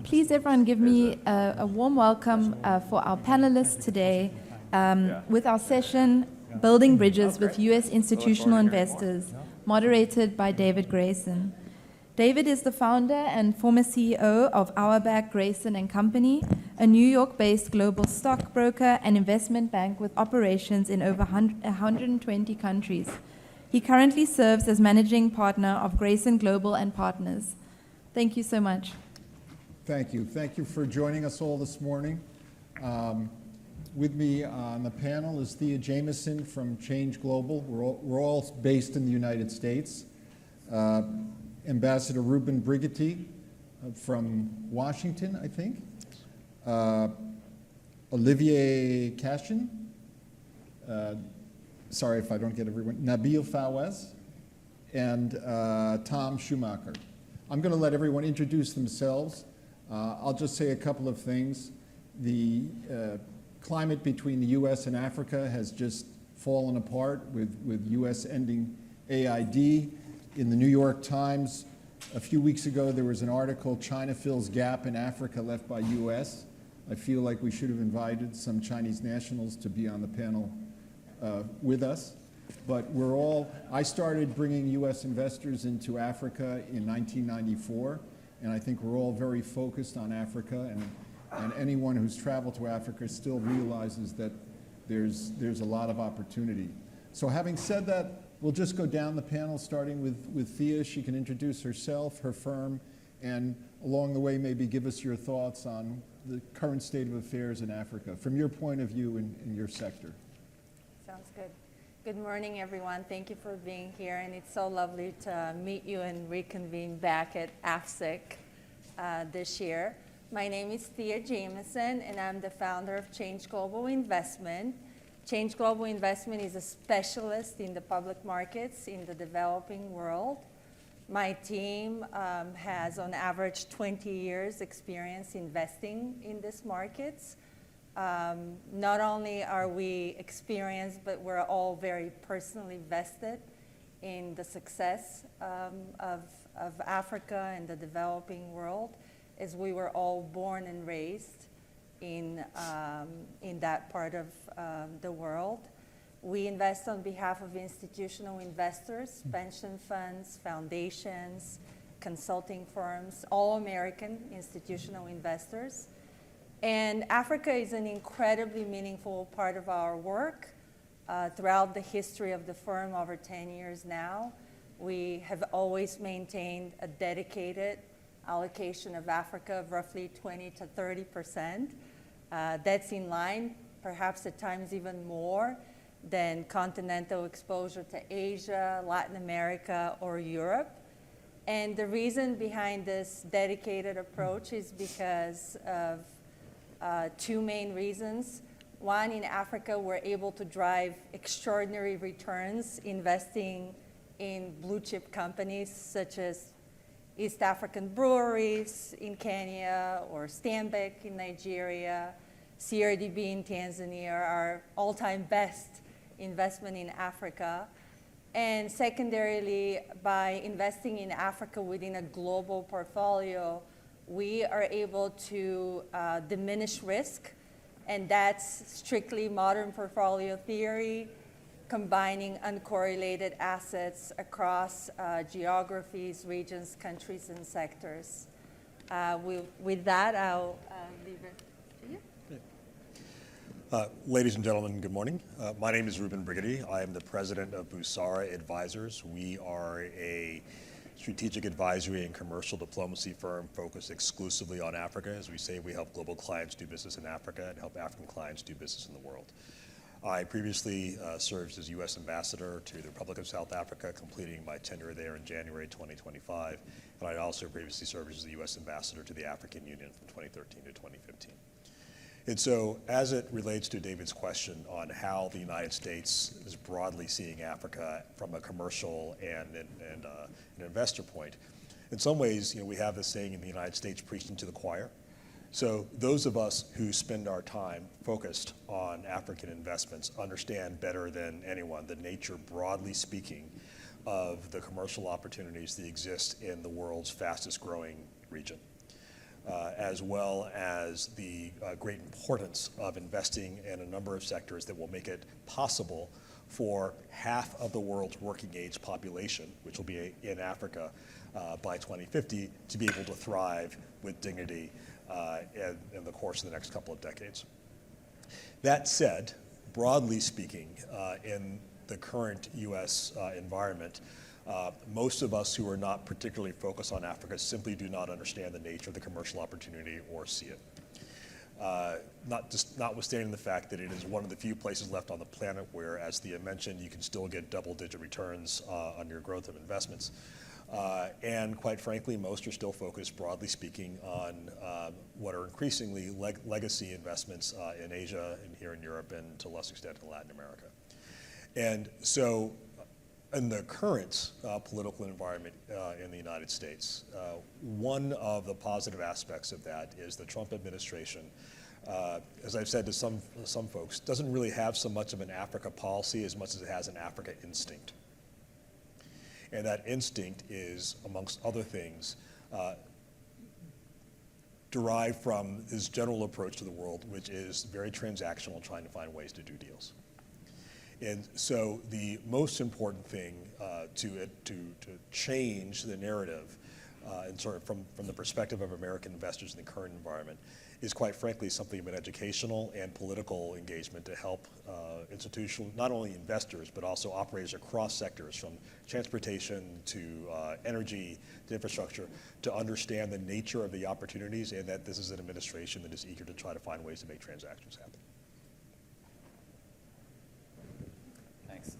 Please, everyone, give me a warm welcome for our panelists today with our session, Building Bridges with U.S. Institutional Investors, moderated by David Grayson. David is the founder and former CEO of Auerbach, Grayson & Company, a New York-based global stockbroker and investment bank with operations in over 120 countries. He currently serves as managing partner of Grayson Global and Partners. Thank you so much. Thank you. Thank you for joining us all this morning. With me on the panel is Thea Jameson from Change Global. We're all based in the United States. Ambassador Ruben Brigetti from Washington, I think. Olivier Cashin. Sorry if I don't get everyone. Nabil Fawaz. And Tom Schumacher. I'm going to let everyone introduce themselves. I'll just say a couple of things. The climate between the U.S. and Africa has just fallen apart with U.S. ending AID. In the New York Times, a few weeks ago, there was an article, China fills gap in Africa left by U.S. I feel like we should have invited some Chinese nationals to be on the panel with us. But I started bringing U.S. investors into Africa in 1994. And I think we're all very focused on Africa, and anyone who's traveled to Africa still realizes that there's a lot of opportunity. So having said that, we'll just go down the panel, starting with Thea. She can introduce herself, her firm, and along the way maybe give us your thoughts on the current state of affairs in Africa, from your point of view in your sector. Sounds good. Good morning, everyone. Thank you for being here, and it's so lovely to meet you and reconvene back at AFSIC this year. My name is Thea Jameson, and I'm the founder of Change Global Investment. Change Global Investment is a specialist in the public markets in the developing world. My team has, on average, 20 years experience investing in these markets. Not only are we experienced, but we're all very personally vested in the success of Africa and the developing world, as we were all born and raised in that part of the world. We invest on behalf of institutional investors, pension funds, foundations, consulting firms, all American institutional investors. And Africa is an incredibly meaningful part of our work. Throughout the history of the firm, over 10 years now, we have always maintained a dedicated allocation of Africa of roughly 20 to 30%. That's in line, perhaps at times even more, than continental exposure to Asia, Latin America, or Europe. And the reason behind this dedicated approach is because of two main reasons. One, in Africa, we're able to drive extraordinary returns investing in blue chip companies such as East African breweries in Kenya or Stanbic in Nigeria, CRDB in Tanzania, our all-time best investment in Africa. And secondarily, by investing in Africa within a global portfolio, we are able to diminish risk, and that's strictly modern portfolio theory, combining uncorrelated assets across geographies, regions, countries, and sectors. With that, I'll leave it to you. Ladies and gentlemen, good morning. My name is Ruben Brigetti. I am the president of Busara Advisors. We are a strategic advisory and commercial diplomacy firm focused exclusively on Africa. As we say, we help global clients do business in Africa and help African clients do business in the world. I previously served as U.S. ambassador to the Republic of South Africa, completing my tenure there in January 2025. And I also previously served as the U.S. ambassador to the African Union from 2013 to 2015. And so as it relates to David's question on how the United States is broadly seeing Africa from a commercial and an investor point, in some ways, we have this saying in the United States, preaching to the choir. So those of us who spend our time focused on African investments understand better than anyone the nature, broadly speaking, of the commercial opportunities that exist in the world's fastest growing region. as well as the great importance of investing in a number of sectors that will make it possible for half of the world's working age population, which will be in Africa by 2050, to be able to thrive with dignity in the course of the next couple of decades. That said, broadly speaking, in the current US environment, most of us who are not particularly focused on Africa simply do not understand the nature of the commercial opportunity or see it. Notwithstanding the fact that it is one of the few places left on the planet where, as Thea mentioned, you can still get double-digit returns on your growth of investments. And quite frankly, most are still focused, broadly speaking, on what are increasingly legacy investments in Asia and here in Europe and to a lesser extent in Latin America. And so in the current political environment in the United States, one of the positive aspects of that is the Trump administration, as I've said to some folks, doesn't really have so much of an Africa policy as much as it has an Africa instinct. And that instinct is, amongst other things, derived from his general approach to the world, which is very transactional, trying to find ways to do deals. And so the most important thing to change the narrative and sort of from the perspective of American investors in the current environment is, quite frankly, something of an educational and political engagement to help institutional, not only investors, but also operators across sectors, from transportation to energy to infrastructure, to understand the nature of the opportunities and that this is an administration that is eager to try to find ways to make transactions happen. Thanks.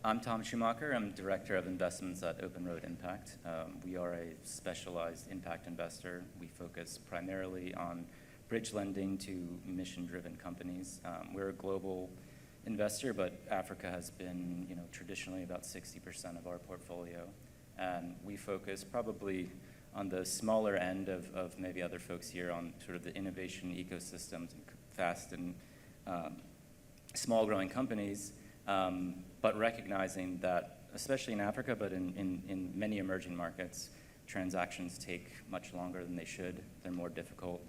I'm Tom Schumacher. I'm Director of Investments at Open Road Impact. We are a specialized impact investor. We focus primarily on bridge lending to mission-driven companies. We're a global investor, but Africa has been, traditionally about 60% of our portfolio. And we focus probably on the smaller end of maybe other folks here on sort of the innovation ecosystems, fast and small growing companies. But recognizing that, especially in Africa, but in many emerging markets, transactions take much longer than they should. They're more difficult.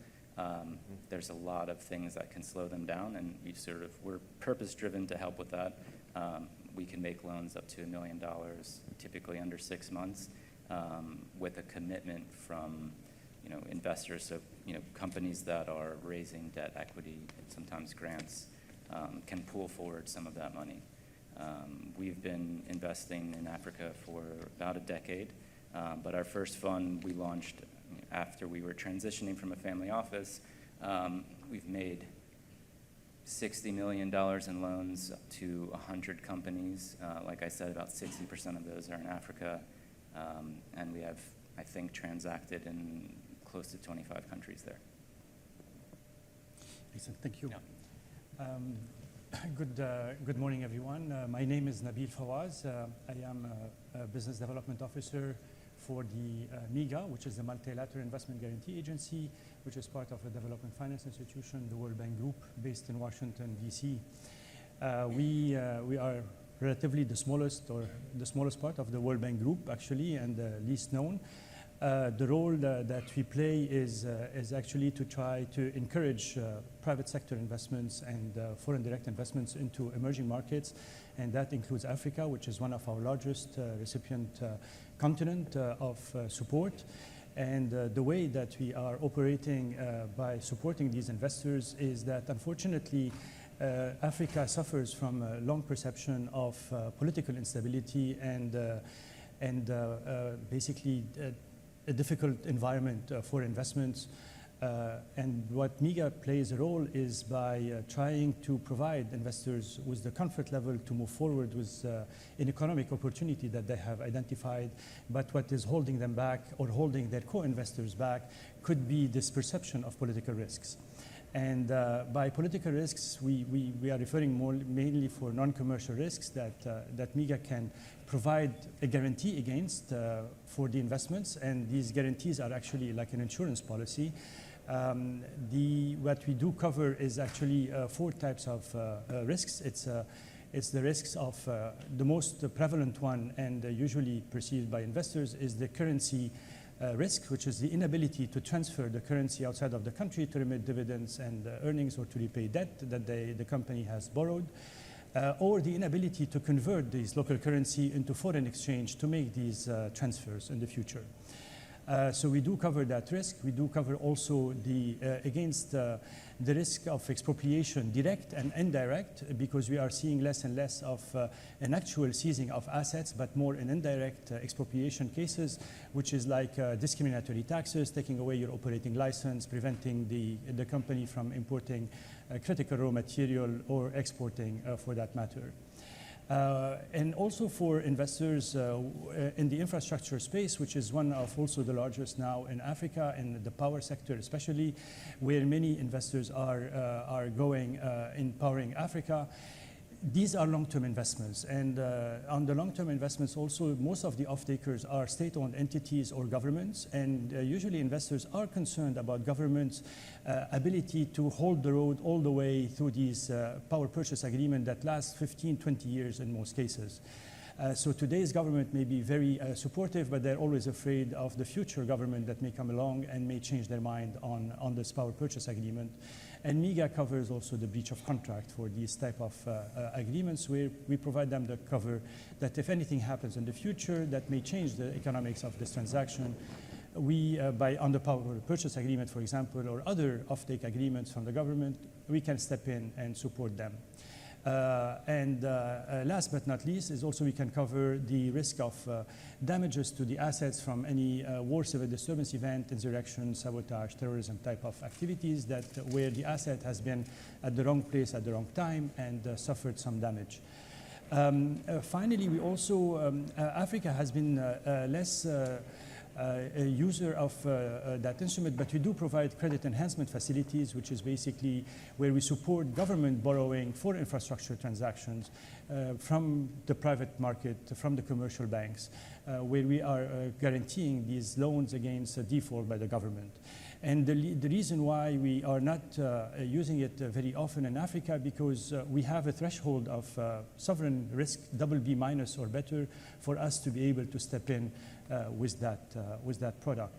There's a lot of things that can slow them down, and we're purpose-driven to help with that. We can make loans up to $1 million, typically under 6 months, with a commitment from investors. So companies that are raising debt, equity, and sometimes grants can pull forward some of that money. We've been investing in Africa for about a decade, but our first fund we launched after we were transitioning from a family office. We've made $60 million in loans to 100 companies. Like I said, about 60% of those are in Africa, and we have, I think, transacted in close to 25 countries there. Excellent, thank you. Yeah. Good morning, everyone. My name is Nabil Fawaz. I am a business development officer for the MIGA, which is the Multilateral Investment Guarantee Agency, which is part of a development finance institution, the World Bank Group, based in Washington, D.C. We are relatively the smallest part of the World Bank Group, actually, and the least known. The role that we play is actually to try to encourage private sector investments and foreign direct investments into emerging markets, and that includes Africa, which is one of our largest recipient continent of support. And the way that we are operating by supporting these investors is that, unfortunately, Africa suffers from a long perception of political instability and basically a difficult environment for investments. And what MIGA plays a role is by trying to provide investors with the comfort level to move forward with an economic opportunity that they have identified. But what is holding them back or holding their co-investors back could be this perception of political risks. And by political risks, we are referring mainly for non-commercial risks that MIGA can provide a guarantee against for the investments, and these guarantees are actually like an insurance policy. What we do cover is actually 4 types of risks. It's the risks of the most prevalent one and usually perceived by investors is the currency risk, which is the inability to transfer the currency outside of the country to remit dividends and earnings or to repay debt that the company has borrowed, or the inability to convert these local currency into foreign exchange to make these transfers in the future. So we do cover that risk. We do cover also against the risk of expropriation, direct and indirect, because we are seeing less and less of an actual seizing of assets, but more in indirect expropriation cases, which is like discriminatory taxes, taking away your operating license, preventing the company from importing critical raw material or exporting for that matter. And also for investors in the infrastructure space, which is one of also the largest now in Africa, in the power sector especially, where many investors are going in powering Africa. These are long-term investments, and on the long-term investments also, most of the off-takers are state-owned entities or governments, and usually investors are concerned about governments' ability to hold the road all the way through these power purchase agreements that last 15, 20 years in most cases. So today's government may be very supportive, but they're always afraid of the future government that may come along and may change their mind on this power purchase agreement. And MIGA covers also the breach of contract for these type of agreements, where we provide them the cover that if anything happens in the future that may change the economics of this transaction, we, on the power purchase agreement, for example, or other offtake agreements from the government, we can step in and support them. Last but not least is also we can cover the risk of damages to the assets from any war, civil disturbance event, insurrection, sabotage, terrorism type of activities where the asset has been at the wrong place at the wrong time and suffered some damage. Finally, we also, Africa has been less a user of that instrument, but we do provide credit enhancement facilities, which is basically where we support government borrowing for infrastructure transactions from the private market, from the commercial banks, where we are guaranteeing these loans against default by the government. And the reason why we are not using it very often in Africa, because we have a threshold of sovereign risk, BB minus or better, for us to be able to step in with that product.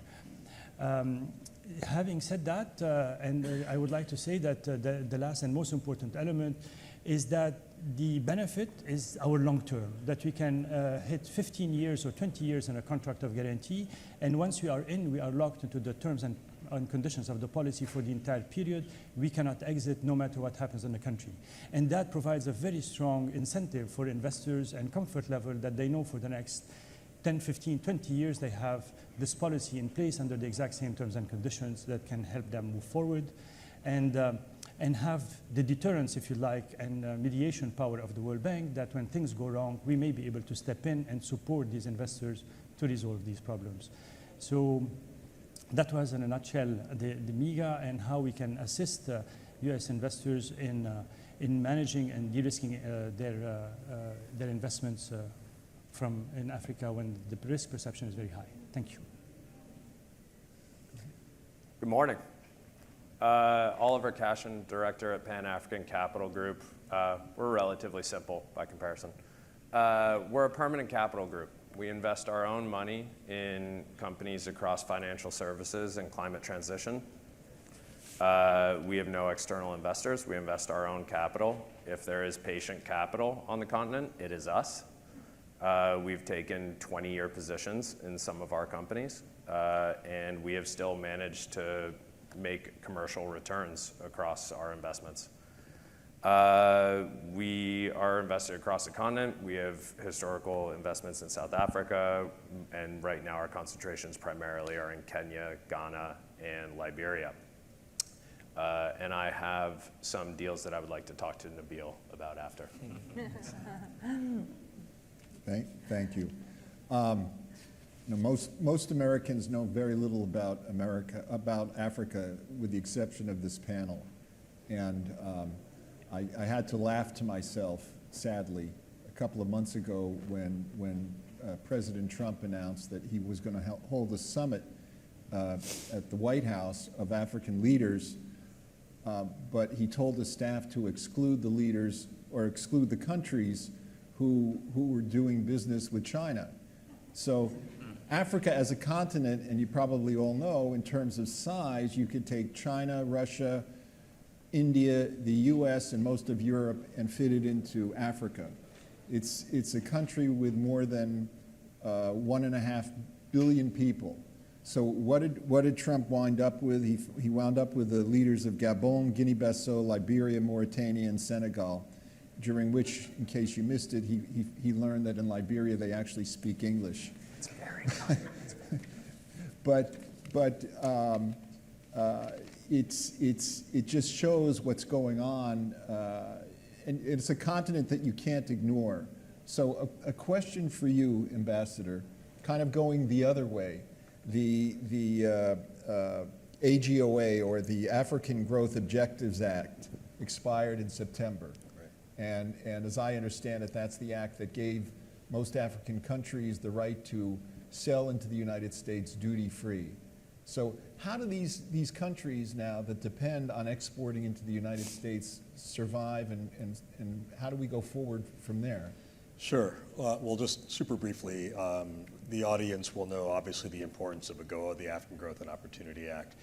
Having said that, and I would like to say that the last and most important element is that the benefit is our long term, that we can hit 15 years or 20 years in a contract of guarantee, and once we are in, we are locked into the terms and conditions of the policy for the entire period. We cannot exit no matter what happens in the country. And that provides a very strong incentive for investors and comfort level that they know for the next 10, 15, 20 years they have this policy in place under the exact same terms and conditions that can help them move forward and have the deterrence, if you like, and mediation power of the World Bank, that when things go wrong, we may be able to step in and support these investors to resolve these problems. So that was, in a nutshell, the MIGA and how we can assist U.S. investors in managing and de-risking their investments in Africa when the risk perception is very high. Thank you. Good morning. Oliver Cashin, Director at Pan-African Capital Group. We're relatively simple by comparison. We're a permanent capital group. We invest our own money in companies across financial services and climate transition. We have no external investors. We invest our own capital. If there is patient capital on the continent, it is us. We've taken 20-year positions in some of our companies, and we have still managed to make commercial returns across our investments. We are invested across the continent. We have historical investments in South Africa, and right now our concentrations primarily are in Kenya, Ghana, and Liberia. And I have some deals that I would like to talk to Nabil about after. Thank you. Most Americans know very little about Africa, with the exception of this panel. And I had to laugh to myself, sadly, a couple of months ago when President Trump announced that he was going to hold a summit at the White House of African leaders, but he told the staff to exclude the leaders or exclude the countries who were doing business with China. So Africa as a continent, and you probably all know, in terms of size, you could take China, Russia, India, the US, and most of Europe and fit it into Africa. It's a country with more than 1.5 billion people. So what did Trump wind up with? He wound up with the leaders of Gabon, Guinea-Bissau, Liberia, Mauritania, and Senegal, during which, in case you missed it, he learned that in Liberia they actually speak English. It's very nice. It just shows what's going on, and it's a continent that you can't ignore. So a question for you, Ambassador, kind of going the other way. The AGOA, or the African Growth Objectives Act, expired in September. And as I understand it, that's the act that gave most African countries the right to sell into the United States duty-free. So how do these countries now that depend on exporting into the United States survive, and how do we go forward from there? Sure. Well, just super briefly, the audience will know obviously the importance of AGOA, the African Growth and Opportunity Act,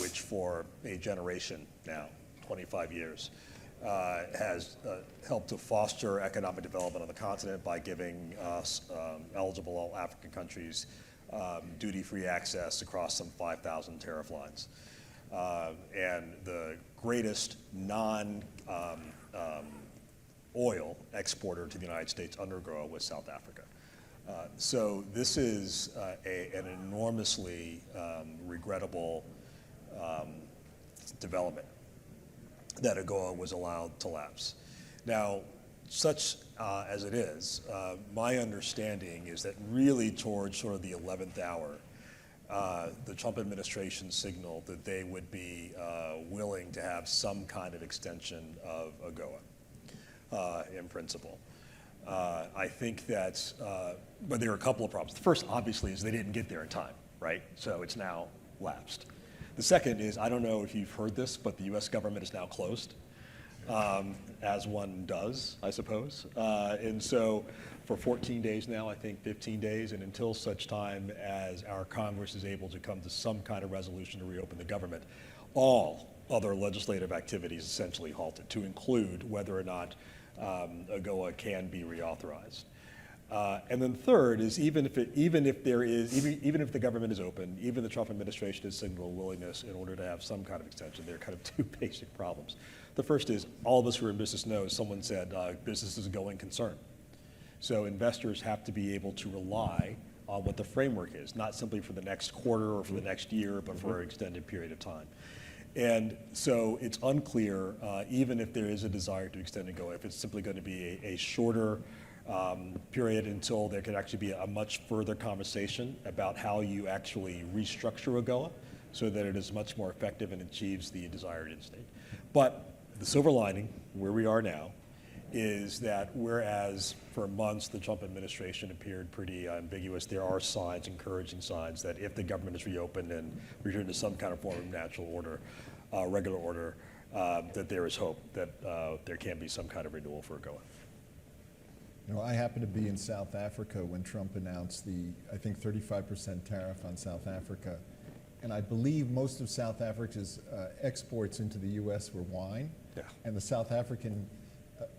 which for a generation now, 25 years, has helped to foster economic development on the continent by giving eligible African countries duty-free access across some 5,000 tariff lines. And the greatest non-oil exporter to the United States under AGOA was South Africa. So this is an enormously regrettable development that AGOA was allowed to lapse. Now, such as it is, my understanding is that really towards sort of the 11th hour, the Trump administration signaled that they would be willing to have some kind of extension of AGOA in principle. I think that, but there are a couple of problems. The first, obviously, is they didn't get there in time, right? So it's now lapsed. The second is, I don't know if you've heard this, but the US government is now closed, as one does, I suppose. And so for 14 days now, I think 15 days, and until such time as our Congress is able to come to some kind of resolution to reopen the government, all other legislative activities essentially halted, to include whether or not AGOA can be reauthorized. And then third is even if the government is open, even the Trump administration has signaled willingness in order to have some kind of extension, there are kind of two basic problems. The first is, all of us who are in business know, someone said, business is a going concern. So investors have to be able to rely on what the framework is, not simply for the next quarter or for the next year, but for an extended period of time. And so it's unclear, even if there is a desire to extend AGOA, if it's simply going to be a shorter period until there can actually be a much further conversation about how you actually restructure AGOA so that it is much more effective and achieves the desired end state. But the silver lining, where we are now, is that whereas for months the Trump administration appeared pretty ambiguous, there are signs, encouraging signs, that if the government is reopened and returned to some kind of form of natural order, regular order, that there is hope that there can be some kind of renewal for AGOA. You know, I happened to be in South Africa when Trump announced the, I think, 35% tariff on South Africa. And I believe most of South Africa's exports into the U.S. were wine. Yeah. And the South African,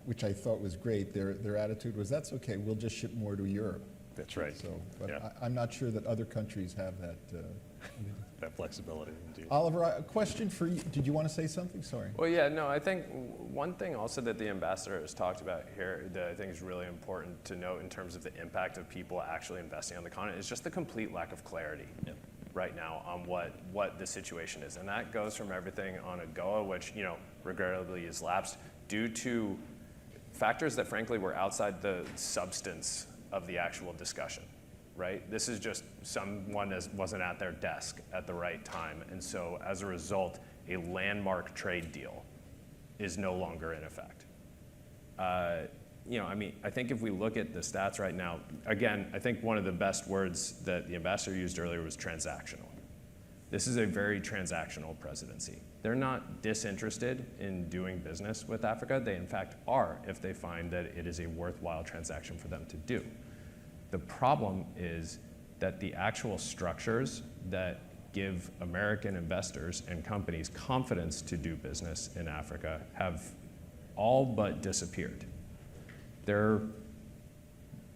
which I thought was great, their attitude was, that's okay, we'll just ship more to Europe. That's right. So, but Yeah. I'm not sure that other countries have that. That flexibility, indeed. Oliver, a question for you. Did you want to say something? Sorry. Well, yeah, no, I think one thing also that the ambassador has talked about here that I think is really important to note in terms of the impact of people actually investing on the continent is just the complete lack of clarity right now on what the situation is. And that goes from everything on AGOA, which, you know, regrettably is lapsed due to factors that frankly were outside the substance of the actual discussion. Right? This is just someone that wasn't at their desk at the right time. And so as a result, a landmark trade deal is no longer in effect. You know, I mean, I think if we look at the stats right now, again, I think one of the best words that the ambassador used earlier was transactional. This is a very transactional presidency. They're not disinterested in doing business with Africa. They, in fact, are if they find that it is a worthwhile transaction for them to do. The problem is that the actual structures that give American investors and companies confidence to do business in Africa have all but disappeared. There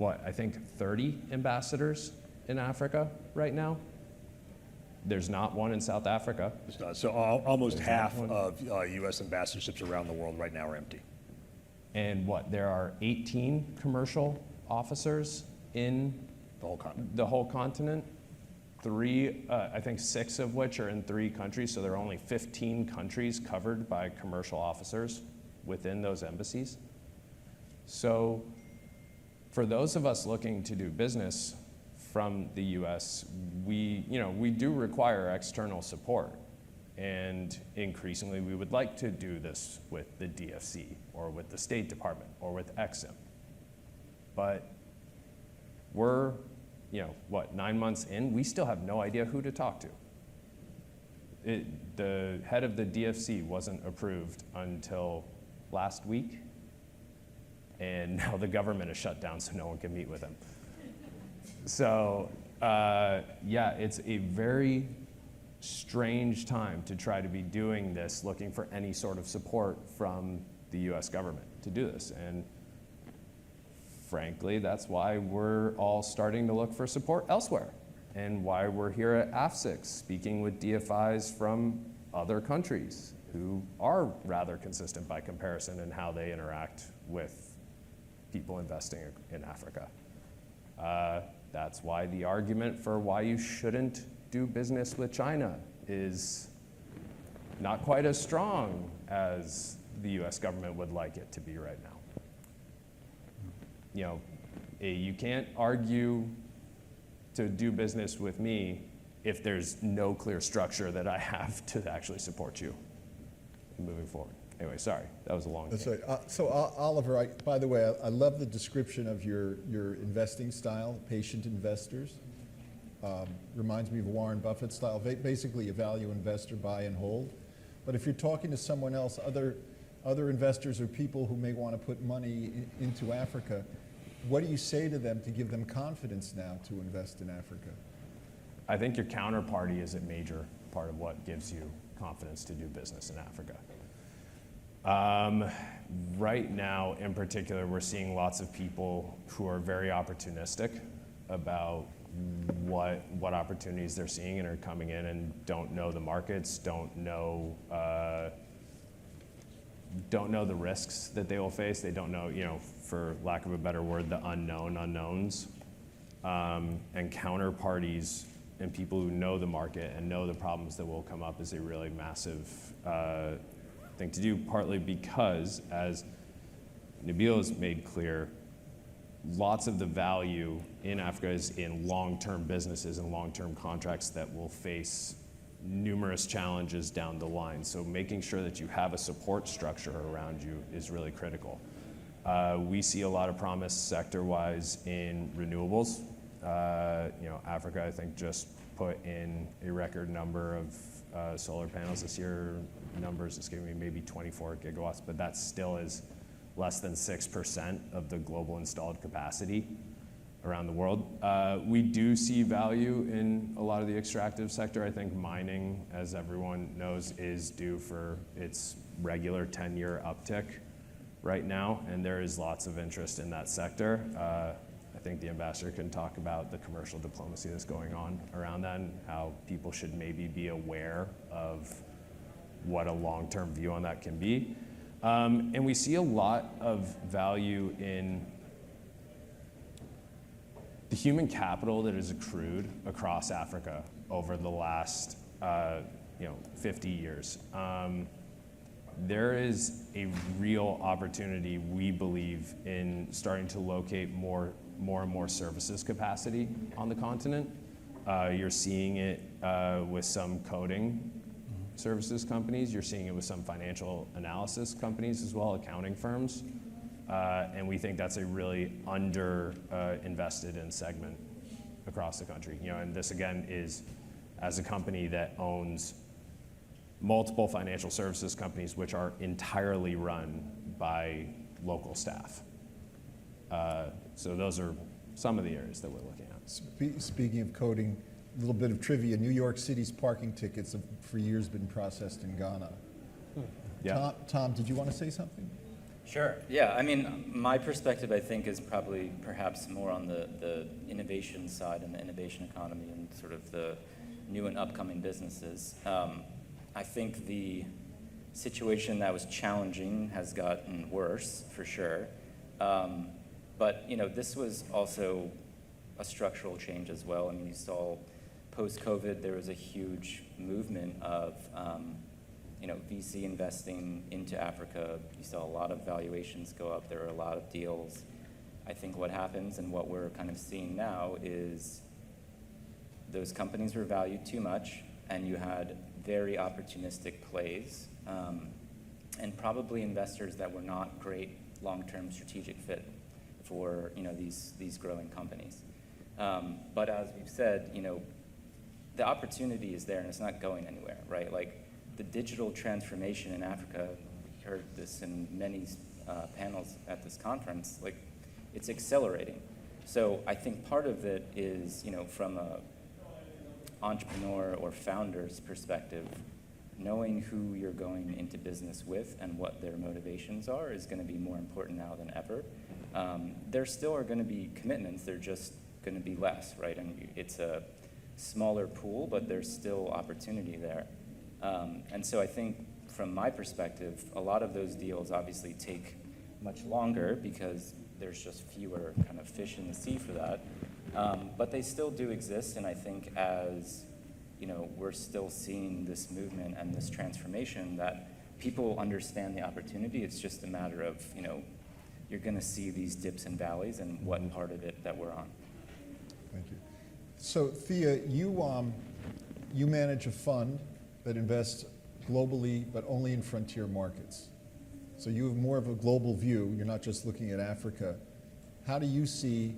are, I think 30 ambassadors in Africa right now. There's not one in South Africa. So almost half of U.S. ambassadorships around the world right now are empty. And there are 18 commercial officers in The whole continent. Three, I think 6 of which are in 3 countries, so there are only 15 countries covered by commercial officers within those embassies. So for those of us looking to do business from the US, we do require external support. And increasingly, we would like to do this with the DFC or with the State Department or with EXIM. But we're, 9 months in, we still have no idea who to talk to. The head of the DFC wasn't approved until last week, and now the government is shut down, so no one can meet with him. So, it's a very strange time to try to be doing this, looking for any sort of support from the US government to do this. And frankly, that's why we're all starting to look for support elsewhere, and why we're here at AFSIC speaking with DFIs from other countries who are rather consistent by comparison in how they interact with people investing in Africa. That's why the argument for why you shouldn't do business with China is not quite as strong as the US government would like it to be right now. You can't argue to do business with me if there's no clear structure that I have to actually support you moving forward. Anyway, sorry, that was a long That's thing. right. So Oliver, by the way, I love the description of your investing style, patient investors. Reminds me of Warren Buffett style, basically a value investor, buy and hold. But if you're talking to someone else, other investors or people who may want to put money into Africa, what do you say to them to give them confidence now to invest in Africa? I think your counterparty is a major part of what gives you confidence to do business in Africa. Right now, in particular, we're seeing lots of people who are very opportunistic about what opportunities they're seeing and are coming in and don't know the markets, don't know the risks that they will face. They don't know, for lack of a better word, the unknown unknowns. And counterparties and people who know the market and know the problems that will come up is a really massive thing to do, partly because, as Nabil has made clear, lots of the value in Africa is in long-term businesses and long-term contracts that will face numerous challenges down the line. So making sure that you have a support structure around you is really critical. We see a lot of promise sector-wise in renewables. Africa, I think, just put in a record number of solar panels this year. Numbers is giving me maybe 24 gigawatts, but that still is less than 6% of the global installed capacity around the world. We do see value in a lot of the extractive sector. I think mining, as everyone knows, is due for its regular 10-year uptick right now, and there is lots of interest in that sector. I think the ambassador can talk about the commercial diplomacy that's going on around that and how people should maybe be aware of what a long-term view on that can be. And we see a lot of value in the human capital that is accrued across Africa over the last 50 years. There is a real opportunity, we believe, in starting to locate more and more services capacity on the continent. You're seeing it with some coding services companies. You're seeing it with some financial analysis companies as well, accounting firms. And we think that's a really invested in segment across the country. And this again is as a company that owns multiple financial services companies which are entirely run by local staff. So those are some of the areas that we're looking at. Speaking of coding, a little bit of trivia. New York City's parking tickets have for years been processed in Ghana. Yeah. Tom, did you want to say something? Sure. Yeah, I mean, my perspective, I think, is probably perhaps more on the innovation side and the innovation economy and sort of the new and upcoming businesses. I think the situation that was challenging has gotten worse, for sure. But, you know, this was also a structural change as well. I mean, you saw post-COVID, there was a huge movement of VC investing into Africa. You saw a lot of valuations go up. There were a lot of deals. I think what happens and what we're kind of seeing now is those companies were valued too much, and you had very opportunistic plays, and probably investors that were not great long-term strategic fit for these growing companies. But as we've said, the opportunity is there and it's not going anywhere, right? Like the digital transformation in Africa, we heard this in many panels at this conference, like it's accelerating. So I think part of it is, from a entrepreneur or founder's perspective, knowing who you're going into business with and what their motivations are is going to be more important now than ever. There still are going to be commitments, they're just going to be less, right? And it's a smaller pool, but there's still opportunity there. And so I think from my perspective, a lot of those deals obviously take much longer because there's just fewer kind of fish in the sea for that. But they still do exist, and I think as we're still seeing this movement and this transformation that people understand the opportunity. It's just a matter of, you're going to see these dips and valleys and what part of it that we're on. Thank you. So Thea, you manage a fund that invests globally, but only in frontier markets. So you have more of a global view. You're not just looking at Africa. How do you see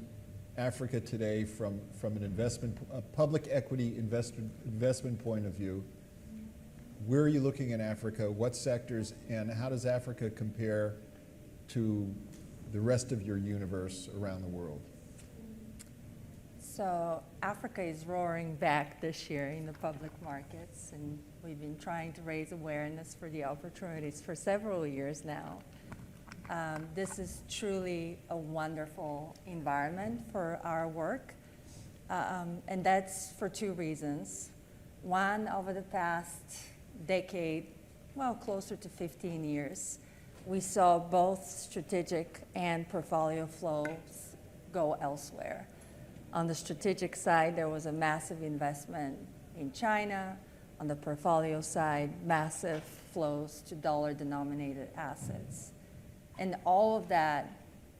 Africa today from an public equity investment point of view? Where are you looking in Africa? What sectors, and how does Africa compare to the rest of your universe around the world? So Africa is roaring back this year in the public markets, and we've been trying to raise awareness for the opportunities for several years now. This is truly a wonderful environment for our work, and that's for two reasons. One, over the past decade, well, closer to 15 years, we saw both strategic and portfolio flows go elsewhere. On the strategic side, there was a massive investment in China. On the portfolio side, massive flows to dollar-denominated assets. And all of that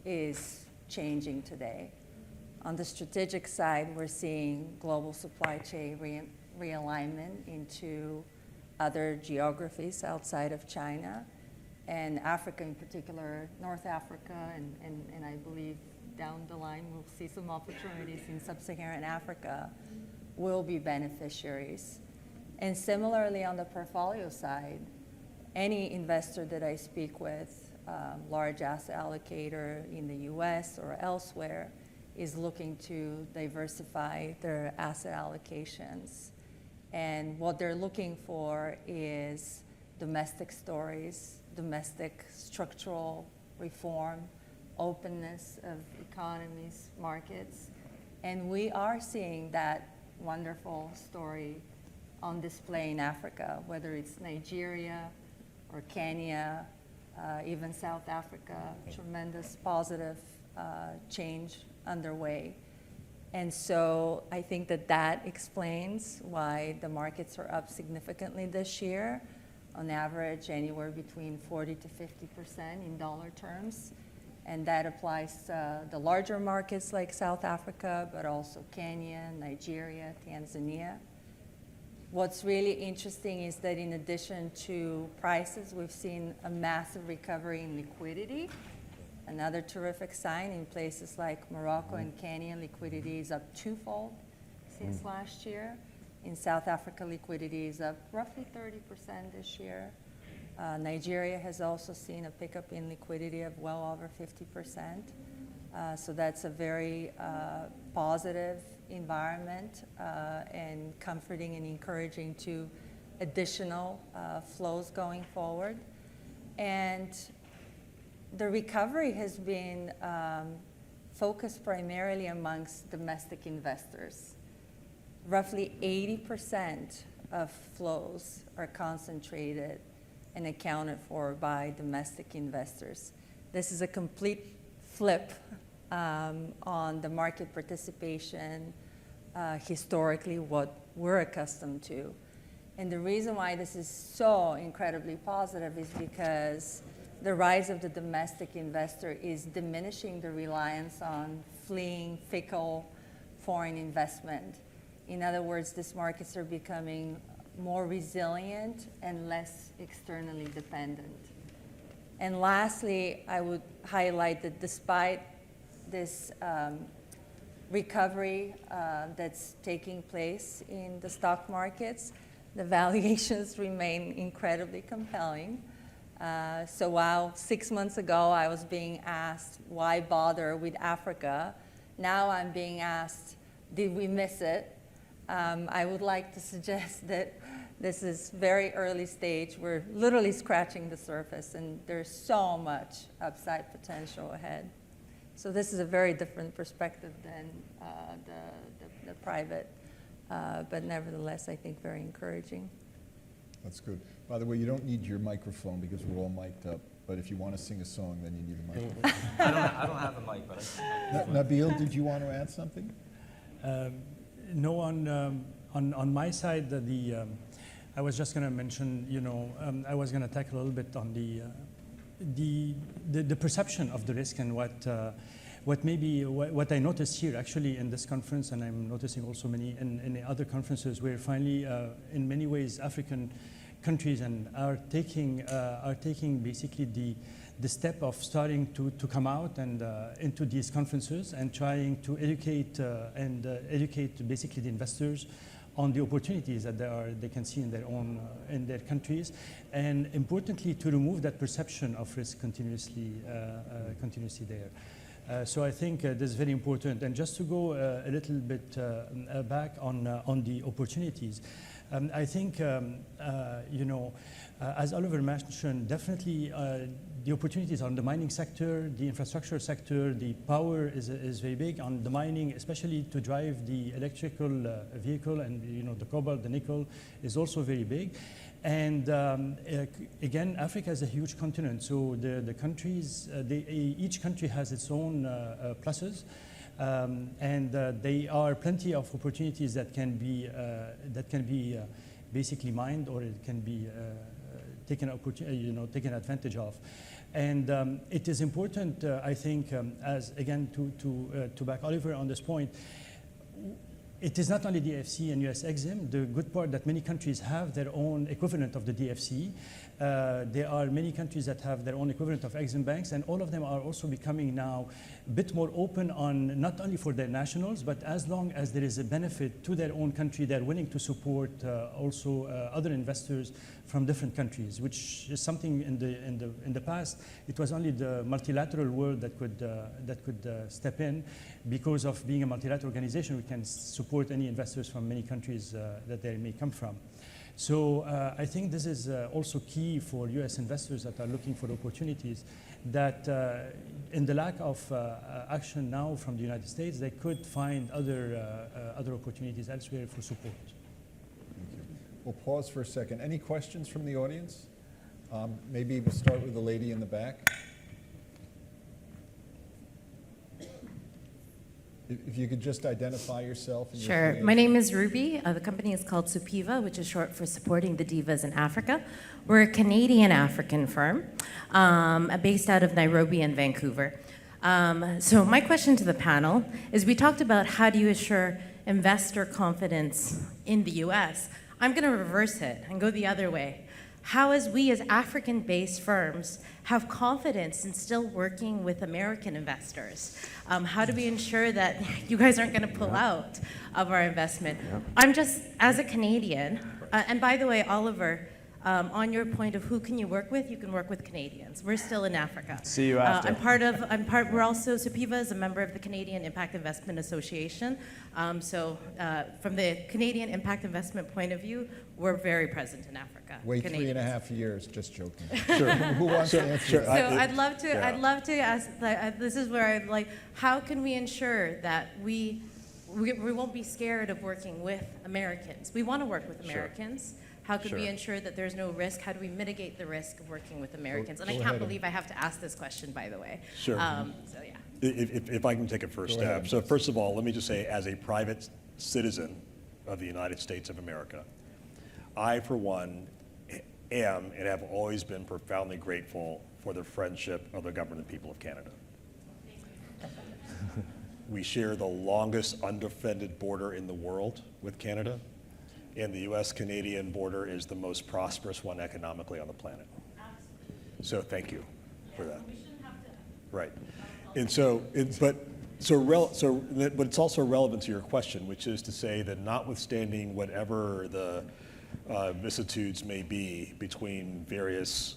is changing today. On the strategic side, we're seeing global supply chain realignment into other geographies outside of China, and Africa in particular, North Africa, and I believe down the line we'll see some opportunities in sub-Saharan Africa will be beneficiaries. And similarly on the portfolio side, any investor that I speak with, large asset allocator in the US or elsewhere, is looking to diversify their asset allocations. And what they're looking for is domestic stories, domestic structural reform, openness of economies, markets. And we are seeing that wonderful story on display in Africa, whether it's Nigeria or Kenya, even South Africa, tremendous positive change underway. And so I think that explains why the markets are up significantly this year, on average anywhere between 40 to 50% in dollar terms. And that applies to the larger markets like South Africa, but also Kenya, Nigeria, Tanzania. What's really interesting is that in addition to prices, we've seen a massive recovery in liquidity. Another terrific sign in places like Morocco and Kenya, liquidity is up twofold since last year. In South Africa, liquidity is up roughly 30% this year. Nigeria has also seen a pickup in liquidity of well over 50%. So that's a very positive environment and comforting and encouraging to additional flows going forward. And the recovery has been focused primarily amongst domestic investors. Roughly 80% of flows are concentrated and accounted for by domestic investors. This is a complete flip on the market participation, historically what we're accustomed to. And the reason why this is so incredibly positive is because the rise of the domestic investor is diminishing the reliance on fleeing, fickle foreign investment. In other words, these markets are becoming more resilient and less externally dependent. And lastly, I would highlight that despite this recovery that's taking place in the stock markets, the valuations remain incredibly compelling. So while 6 months ago I was being asked, why bother with Africa? Now I'm being asked, did we miss it? I would like to suggest that this is very early stage. We're literally scratching the surface, and there's so much upside potential ahead. So this is a very different perspective than the private, but nevertheless, I think very encouraging. That's good. By the way, you don't need your microphone because we're all mic'd up. But if you want to sing a song, then you need a microphone. I don't have a mic, but Nabil, did you want to add something? No, on my side, I was just going to mention, I was going to tackle a little bit on the perception of the risk and what I noticed here actually in this conference, and I'm noticing also many in other conferences where finally, in many ways, African countries are taking basically the step of starting to come out and into these conferences and trying to educate basically the investors on the opportunities that they can see in their countries, and importantly to remove that perception of risk continuously there. So I think this is very important. And just to go a little bit back on the opportunities, I think as Oliver mentioned, definitely the opportunities on the mining sector, the infrastructure sector, the power is very big on the mining, especially to drive the electrical vehicle, and the cobalt, the nickel is also very big. And again, Africa is a huge continent, so the countries, each country has its own pluses, and there are plenty of opportunities that can be basically mined, or it can be taken advantage of. And it is important, I think, as again to back Oliver on this point. It is not only DFC and US EXIM. The good part that many countries have their own equivalent of the DFC. There are many countries that have their own equivalent of EXIM banks, and all of them are also becoming now a bit more open on not only for their nationals, but as long as there is a benefit to their own country, they're willing to support also other investors from different countries, which is something in the past. It was only the multilateral world that could step in. Because of being a multilateral organization, we can support any investors from many countries that they may come from. So I think this is also key for US investors that are looking for opportunities, that in the lack of action now from the United States, they could find other opportunities elsewhere for support. Thank you. We'll pause for a second. Any questions from the audience? Maybe we'll start with the lady in the back. If you could just identify yourself. And Sure. My name is Ruby. The company is called Supiva, which is short for Supporting the Divas in Africa. We're a Canadian-African firm based out of Nairobi and Vancouver. So my question to the panel is, we talked about how do you assure investor confidence in the US. I'm going to reverse it and go the other way. How, as we as African-based firms, have confidence in still working with American investors? How do we ensure that you guys aren't going to pull out of our investment? I'm just, as a Canadian, and by the way, Oliver, On your point of who can you work with, you can work with Canadians. We're still in Africa. See you after. We're also, SUPIVA is a member of the Canadian Impact Investment Association. From the Canadian Impact Investment point of view, we're very present in Africa. Wait Canadians. 3.5 years, just joking. Sure. Who wants to answer Sure. that? So I'd love to ask, this is where I'd like, how can we ensure that we won't be scared of working with Americans? We want to work with Americans. How could we Sure. ensure that there's no risk? How do we mitigate the risk of working with Americans? And I go can't ahead. believe I have to ask this question, by the way. Sure. So yeah. If I can take a first Go ahead. stab. So first of all, let me just say, as a private citizen of the United States of America, I, for one, am and have always been profoundly grateful for the friendship of the government and people of Canada. We share the longest undefended border in the world with Canada, and the US-Canadian border is the most prosperous one economically on the planet. So thank you for that. Right. And so, but it's also relevant to your question, which is to say that notwithstanding whatever the vicissitudes may be between various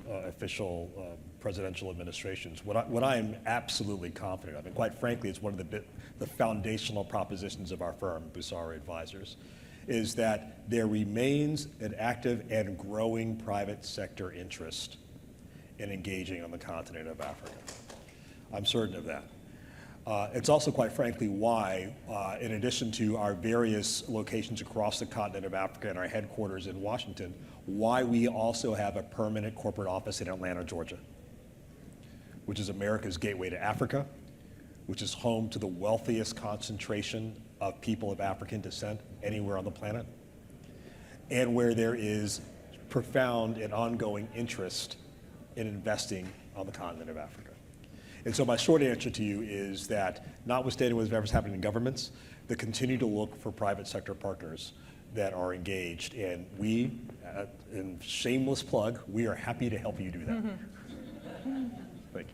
official presidential administrations, what I am absolutely confident of, and quite frankly, it's one of the foundational propositions of our firm, Busara Advisors, is that there remains an active and growing private sector interest in engaging on the continent of Africa. I'm certain of that. It's also, quite frankly, why, in addition to our various locations across the continent of Africa and our headquarters in Washington, why we also have a permanent corporate office in Atlanta, Georgia, which is America's gateway to Africa, which is home to the wealthiest concentration of people of African descent anywhere on the planet, and where there is profound and ongoing interest in investing on the continent of Africa. And so my short answer to you is that, notwithstanding whatever's happening in governments, they continue to look for private sector partners that are engaged. And we, in shameless plug, we are happy to help you do that. Thank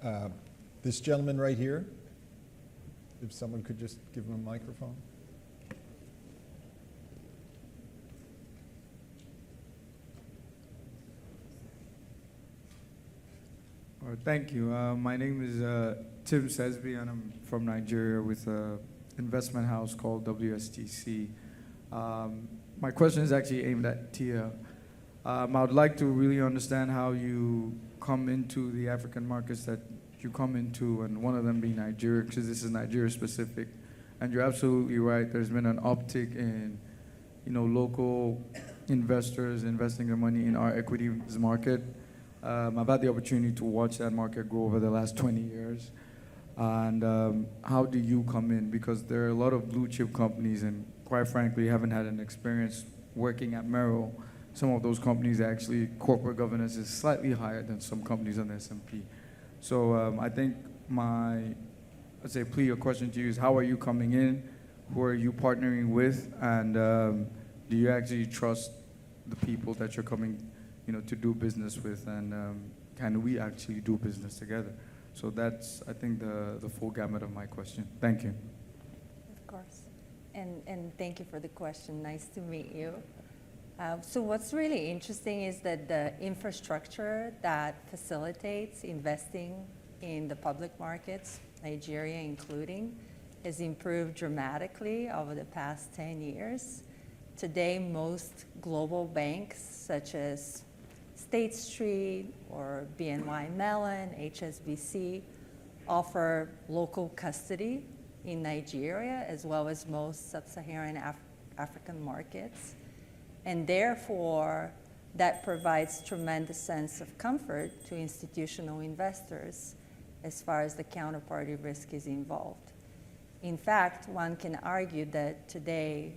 you. This gentleman right here, if someone could just give him a microphone. Thank you. My name is Tim Sesby, and I'm from Nigeria with an investment house called WSTC. My question is actually aimed at Tia. I would like to really understand how you come into the African markets that you come into, and one of them being Nigeria, because this is Nigeria specific. And you're absolutely right. There's been an uptick in, local investors investing their money in our equities market. I've had the opportunity to watch that market grow over the last 20 years. And how do you come in? Because there are a lot of blue chip companies, and quite frankly, haven't had an experience working at Merrill. Some of those companies actually, corporate governance is slightly higher than some companies on the S&P. So I think plea or question to you is, how are you coming in? Who are you partnering with? And do you actually trust the people that you're coming to do business with, and can we actually do business together? So that's, I think, the full gamut of my question. Thank you. Of course. And thank you for the question. Nice to meet you. So what's really interesting is that the infrastructure that facilitates investing in the public markets, Nigeria including, has improved dramatically over the past 10 years. Today, most global banks, such as State Street or BNY Mellon, HSBC, offer local custody in Nigeria, as well as most sub-Saharan African markets. And therefore, that provides tremendous sense of comfort to institutional investors as far as the counterparty risk is involved. In fact, one can argue that today,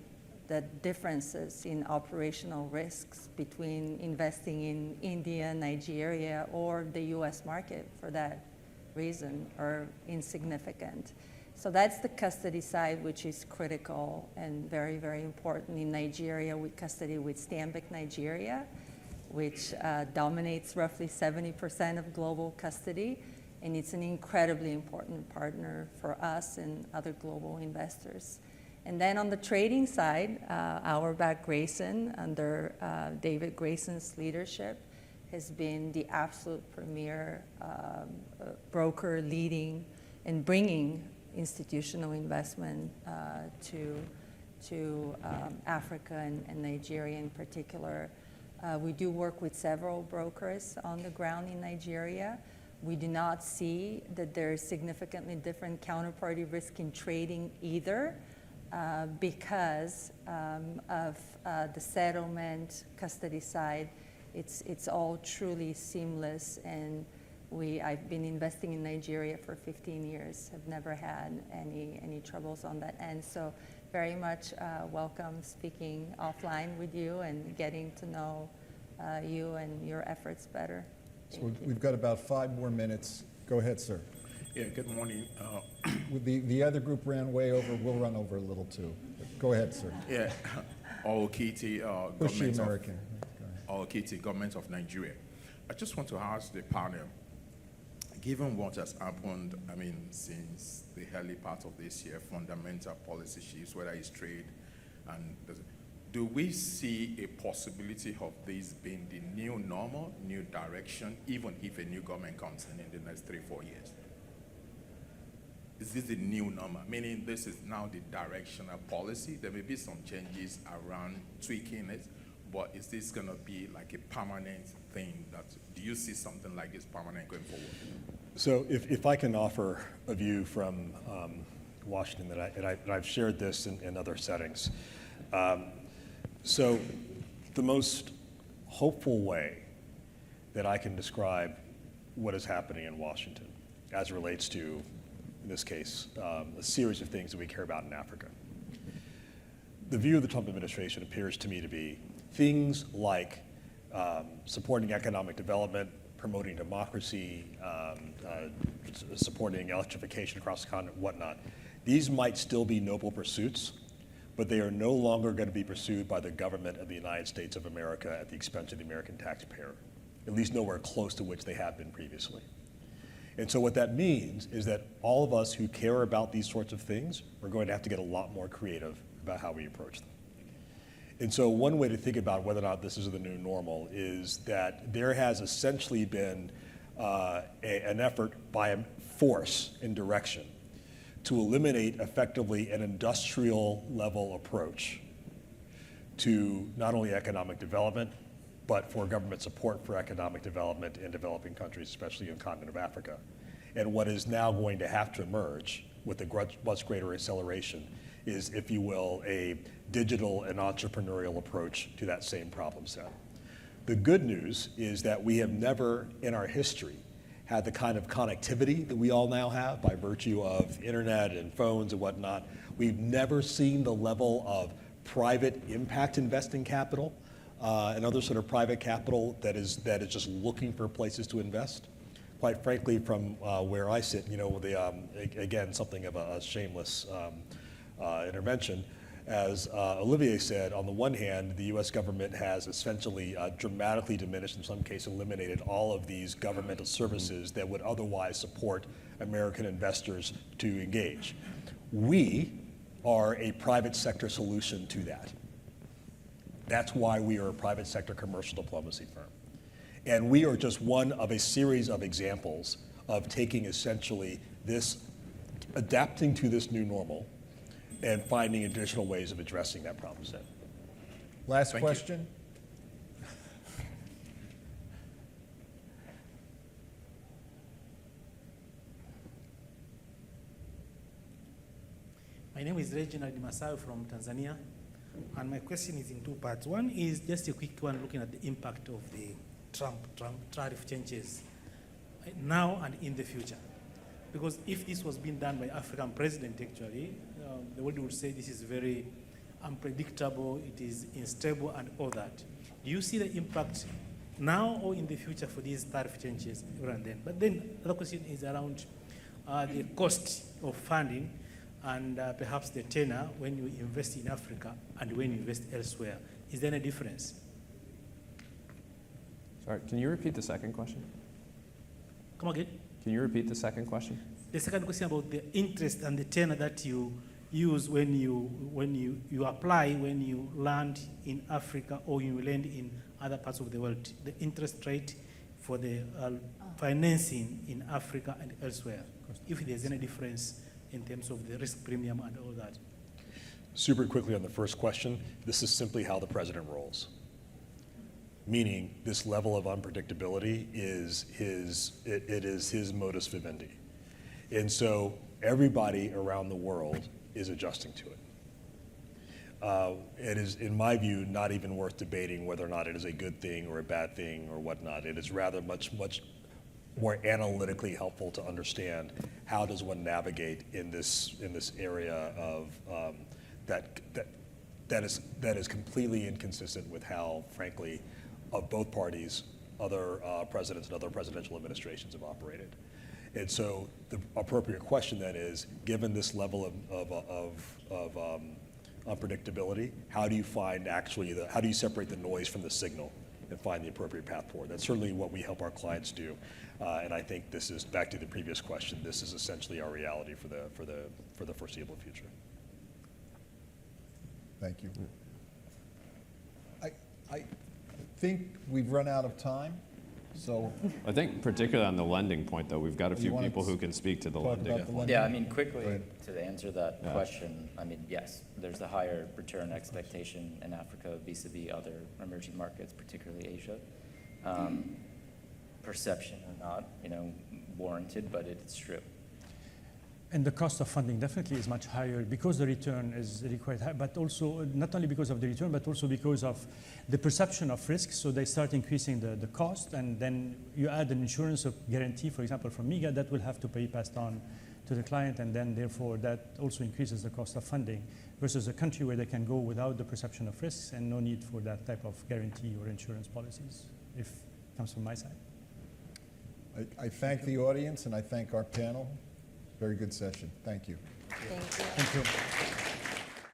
the differences in operational risks between investing in India, Nigeria, or the US market for that reason are insignificant. So that's the custody side, which is critical and very, very important. In Nigeria, we custody with Stanbic Nigeria, which dominates roughly 70% of global custody, and it's an incredibly important partner for us and other global investors. And then on the trading side, Auerbach Grayson, under David Grayson's leadership, has been the absolute premier broker leading and bringing institutional investment to Africa and Nigeria in particular. We do work with several brokers on the ground in Nigeria. We do not see that there is significantly different counterparty risk in trading either, because of the settlement custody side. It's all truly seamless, and I've been investing in Nigeria for 15 years, have never had any troubles on that end. So very much welcome speaking offline with you and getting to know you and your efforts better. So we've got about 5 more minutes. Go ahead, sir. Yeah, good morning. The other group ran way over. We'll run over a little too. Go ahead, sir. Yeah, Okiti, Bushy American. Okiti, government of Nigeria. I just want to ask the panel, given what has happened, I mean, since the early part of this year, fundamental policy shifts, whether it's trade, and do we see a possibility of this being the new normal, new direction, even if a new government comes in the next 3-4 years? Is this the new normal? Meaning this is now the directional policy. There may be some changes around tweaking it, but is this going to be like a permanent thing? Do you see something like this permanent going forward? So if I can offer a view from Washington, and I've shared this in other settings. So the most hopeful way that I can describe what is happening in Washington as it relates to, in this case, a series of things that we care about in Africa. The view of the Trump administration appears to me to be things like supporting economic development, promoting democracy, supporting electrification across the continent, whatnot. These might still be noble pursuits, but they are no longer going to be pursued by the government of the United States of America at the expense of the American taxpayer, at least nowhere close to which they have been previously. And so what that means is that all of us who care about these sorts of things are going to have to get a lot more creative about how we approach them. And so one way to think about whether or not this is the new normal is that there has essentially been an effort by force and direction to eliminate effectively an industrial level approach to not only economic development, but for government support for economic development in developing countries, especially in the continent of Africa. And what is now going to have to emerge with a much greater acceleration is, if you will, a digital and entrepreneurial approach to that same problem set. The good news is that we have never in our history had the kind of connectivity that we all now have by virtue of internet and phones and whatnot. We've never seen the level of private impact investing capital and other sort of private capital that is just looking for places to invest. Quite frankly, from where I sit, again, something of a shameless intervention. As Olivier said, on the one hand, the U.S. government has essentially dramatically diminished, in some cases eliminated, all of these governmental services that would otherwise support American investors to engage. We are a private sector solution to that. That's why we are a private sector commercial diplomacy firm. And we are just one of a series of examples of taking essentially this, adapting to this new normal, and finding additional ways of addressing that problem set. Last question. My name is Reginald Masayo from Tanzania, and my question is in 2 parts. One is just a quick one looking at the impact of the Trump tariff changes now and in the future. Because if this was being done by African president, actually, the world would say this is very unpredictable, it is unstable, and all that. Do you see the impact now or in the future for these tariff changes around then? But then the other question is around the cost of funding and perhaps the tenor when you invest in Africa and when you invest elsewhere. Is there any difference? Sorry, can you repeat the second question? Come again? Can you repeat the second question? The second question about the interest and the tenor that you use when you apply when you land in Africa or you land in other parts of the world? The interest rate for the financing in Africa and elsewhere, if there's any difference in terms of the risk premium and all that. Super quickly on the first question, this is simply how the president rolls. Meaning this level of unpredictability is his modus vivendi. And so everybody around the world is adjusting to it. It is, in my view, not even worth debating whether or not it is a good thing or a bad thing or whatnot. It is rather much more analytically helpful to understand how does one navigate in this area of that is completely inconsistent with how, frankly, of both parties, other presidents and other presidential administrations have operated. And so the appropriate question then is, given this level of unpredictability, how do you find how do you separate the noise from the signal and find the appropriate path forward? That's certainly what we help our clients do. And I think this is, back to the previous question, this is essentially our reality for the foreseeable future. Thank you. I think we've run out of time, so. I think particularly on the lending point, though, we've got a few people who can speak to the talk lending. about the lending? Yeah, I mean, quickly, Go ahead. to answer that question, I mean, yes, there's a higher return expectation in Africa vis-a-vis other emerging markets, particularly Asia. Perception or not, warranted, but it's true. And the cost of funding definitely is much higher because the return is really quite high, but also not only because of the return, but also because of the perception of risk. So they start increasing the cost, and then you add an insurance guarantee, for example, from MIGA, that will have to be passed on to the client, and then therefore that also increases the cost of funding versus a country where they can go without the perception of risks and no need for that type of guarantee or insurance policies, if it comes from my side. I thank the audience and I thank our panel. Very good session. Thank you. Thank you. Thank you.